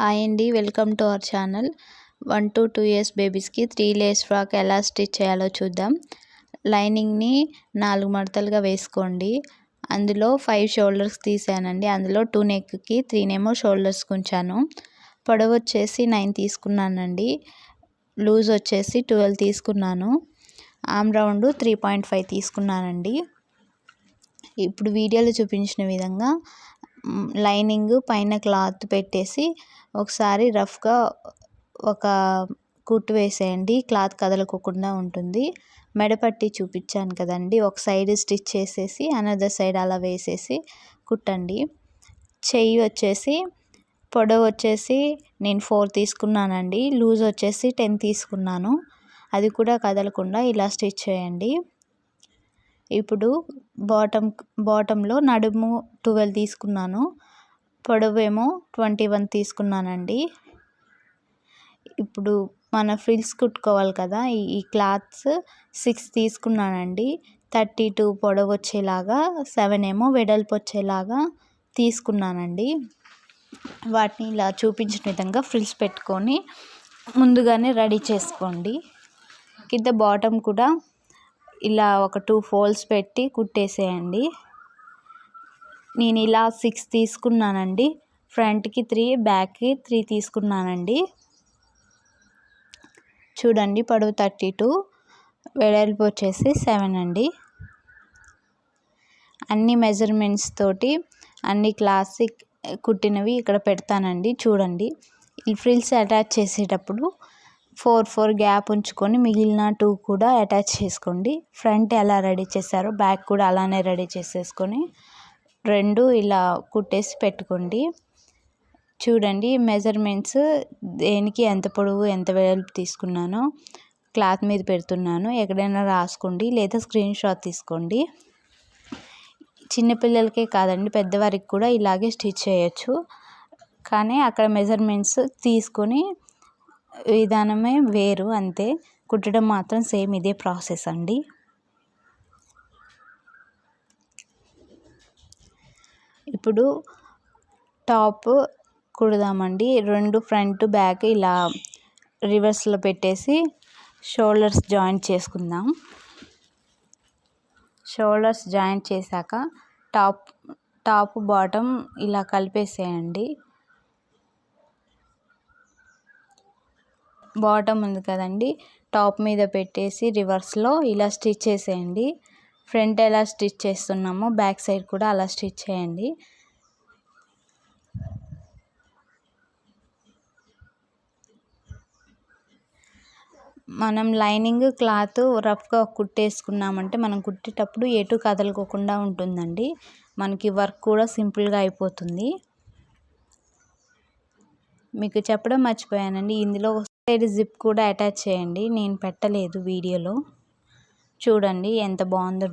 Hi అండి, welcome to our channel. 1 to 2 years బేబీస్కి 3 layers frock ఎలా stitch చేయాలో చూద్దాం. లైనింగ్ని 4 మడతలుగా వేసుకోండి. అందులో 5 షోల్డర్స్ తీసానండి. అందులో 2 నెక్కి, 3 షోల్డర్స్కి ఉంచాను. పొడవు వచ్చేసి 9 తీసుకున్నానండి. లూజ్ వచ్చేసి 12 తీసుకున్నాను. ఆర్మ్ రౌండ్ 3.5 తీసుకున్నానండి. ఇప్పుడు వీడియోలో చూపించిన విధంగా లైనింగ్ పైన క్లాత్ పెట్టేసి ఒకసారి రఫ్గా ఒక కుట్టు వేసేయండి. క్లాత్ కదలకోకుండా ఉంటుంది. మెడపట్టి చూపించాను కదండి, ఒక సైడ్ స్టిచ్ చేసేసి అనదర్ సైడ్ అలా వేసేసి కుట్టండి. చెయ్యి వచ్చేసి పొడవు వచ్చేసి నేను 4 తీసుకున్నానండి. లూజ్ వచ్చేసి 10 తీసుకున్నాను. అది కూడా కదలకుండా ఇలా స్టిచ్ చేయండి. ఇప్పుడు బాటంలో నడుము 12 తీసుకున్నాను. పొడవేమో 21 తీసుకున్నానండి. ఇప్పుడు మన ఫ్రిల్స్ కుట్టుకోవాలి కదా, ఈ క్లాత్స్ 6 తీసుకున్నానండి. 32 పొడవు వచ్చేలాగా, 7 వెడల్పు వచ్చేలాగా తీసుకున్నానండి. వాటిని ఇలా చూపించిన విధంగా ఫ్రిల్స్ పెట్టుకొని ముందుగానే రెడీ చేసుకోండి. కింద బాటం కూడా ఇలా ఒక 2 ఫోల్డ్స్ పెట్టి కుట్టేసేయండి. నేను ఇలా 6 తీసుకున్నానండి. ఫ్రంట్కి 3, బ్యాక్కి 3 తీసుకున్నానండి. చూడండి, పొడవు 32, వెడల్పు వచ్చేసి 7 అండి. అన్ని మెజర్మెంట్స్ తోటి అన్ని క్లాసిక్ కుట్టినవి ఇక్కడ పెడతానండి. చూడండి, ఈ ఫ్రిల్స్ అటాచ్ చేసేటప్పుడు 4 గ్యాప్ ఉంచుకొని మిగిలిన 2 కూడా అటాచ్ చేసుకోండి. ఫ్రంట్ ఎలా రెడీ చేశారో బ్యాక్ కూడా అలానే రెడీ చేసేసుకొని 2 ఇలా కుట్టేసి పెట్టుకోండి. చూడండి, మెజర్మెంట్స్ దేనికి ఎంత పొడవు ఎంత వెడల్పు తీసుకున్నానో క్లాత్ మీద పెడుతున్నాను. ఎక్కడైనా రాసుకోండి లేదా స్క్రీన్ షాట్ తీసుకోండి. చిన్నపిల్లలకే కాదండి, పెద్దవారికి కూడా ఇలాగే స్టిచ్ చేయొచ్చు. కానీ అక్కడ మెజర్మెంట్స్ తీసుకొని విధానమే వేరు, అంతే. కుట్టడం మాత్రం సేమ్ ఇదే ప్రాసెస్ అండి. ఇప్పుడు టాప్ కుడదామండి. 2 ఫ్రంట్ బ్యాక్ ఇలా రివర్స్లో పెట్టేసి షోల్డర్స్ జాయింట్ చేసుకుందాం. షోల్డర్స్ జాయింట్ చేశాక టాప్ బాటమ్ ఇలా కలిపేసేయండి. బాటమ్ ఉంది కదండి, టాప్ మీద పెట్టేసి రివర్స్లో ఇలా స్టిచ్ చేసేయండి. ఫ్రంట్ ఎలా స్టిచ్ చేస్తున్నామో బ్యాక్ సైడ్ కూడా అలా స్టిచ్ చేయండి. మనం లైనింగ్ క్లాత్ రఫ్గా కుట్టేసుకున్నామంటే మనం కుట్టేటప్పుడు ఎటు కదలుకోకుండా ఉంటుందండి. మనకి వర్క్ కూడా సింపుల్గా అయిపోతుంది. మీకు చెప్పడం మర్చిపోయానండి, ఇందులో సైడ్ జిప్ కూడా అటాచ్ చేయండి. నేను పెట్టలేదు వీడియోలో. చూడండి ఎంత బాగుందో.